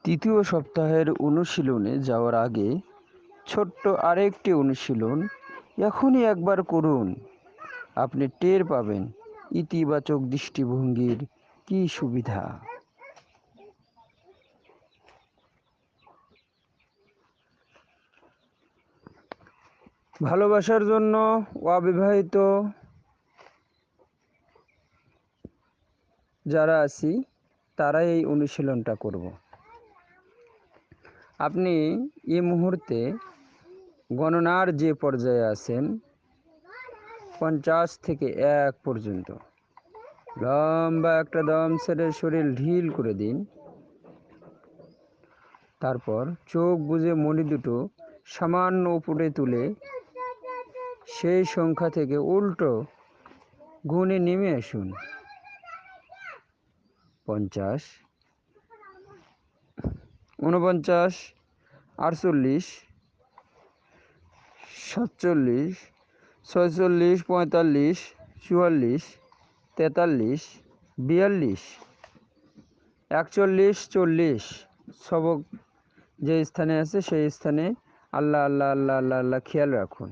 তৃতীয় সপ্তাহের অনুশীলনে যাওয়ার আগে ছোট্ট আরেকটি অনুশীলন এখনই একবার করুন। আপনি টের পাবেন ইতিবাচক দৃষ্টিভঙ্গির কী সুবিধা। ভালোবাসার জন্য অবিবাহিত যারা আছি তারা এই অনুশীলনটা করব। আপনি এই মুহূর্তে গণনার যে পর্যায়ে আছেন 50 থেকে 1 পর্যন্ত লম্বা একটা দম ছেড়ে শরীর ঢিল করে দিন। তারপর চোখ বুজে মণি দুটো সামান্য উপরে তুলে সেই সংখ্যা থেকে উল্টো গুণে নেমে আসুন। 50, 49, 48, 47, 46, 45, 44, 43, 42, 41, 40 সবক যে স্থানে আছে সেই স্থানে আল্লাহ আল্লাহ আল্লাহ আল্লাহ আল্লাহ খেয়াল রাখুন।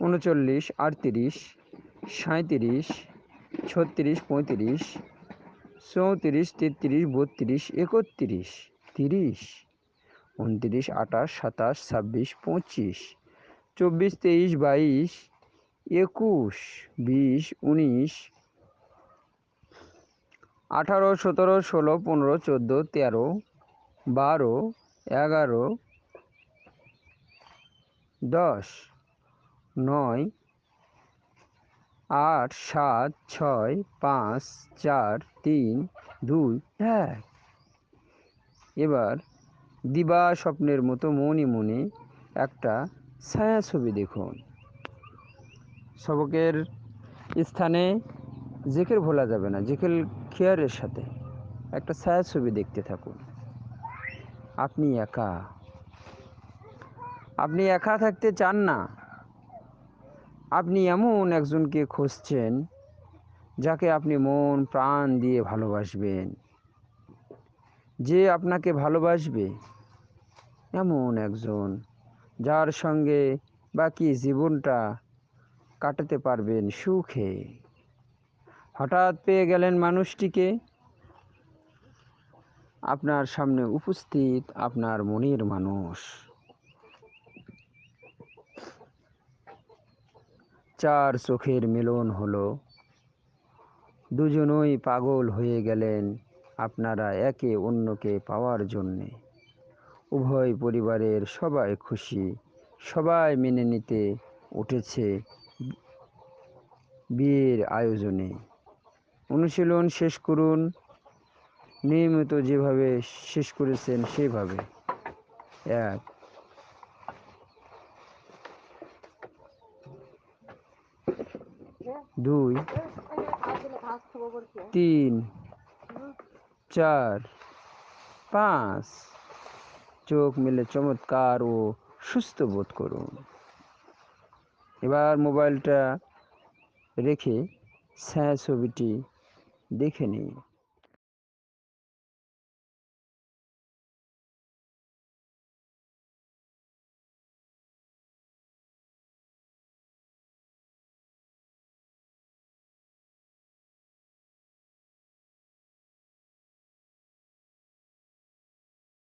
39, 38, 37, 36, 35, 34, 33, 32, 31, 30, 29, 28, 27, 26, 25, 24, 23, 22, 21, 20, 19, 18, 17, 16, 15, 14, 13, 12, 11, 10, 9, 8, 7, 6, 5, 4, 3, 2, 1। এবার দিবা স্বপ্নের মতো মনে মনে একটা ছায়াছবি দেখুন। সবকের স্থানে জিকির ভোলা যাবে না, জিকির খেয়ালের সাথে একটা ছায়াছবি দেখতে থাকুন। আপনি একা, আপনি একা থাকতে চান না। আপনি এমন একজনকে খুঁজছেন যাকে আপনি মন প্রাণ দিয়ে ভালোবাসবেন, যে আপনাকে ভালোবাসবে, এমন একজন যার সঙ্গে বাকি জীবনটা কাটাতে পারবেন সুখে। হঠাৎ পেয়ে গেলেন মানুষটিকে, আপনার সামনে উপস্থিত আপনার মনের মানুষ। 4 চোখের মিলন হলো, দুজনই পাগল হয়ে গেলেন আপনারা একে অন্যকে পাওয়ার জন্যে। উভয় পরিবারের সবাই খুশি, সবাই মেনে নিতে উঠেছে বিয়ের আয়োজনে। অনুশীলন শেষ করুন নিয়মিত যেভাবে শেষ করেছেন সেভাবে। 1, 2, 3, 4, 5। চোখ মেলে চমৎকার ও সুস্থ বোধ করুন। এবার মোবাইলটা রেখে ছায়াছবিটি দেখে নিন।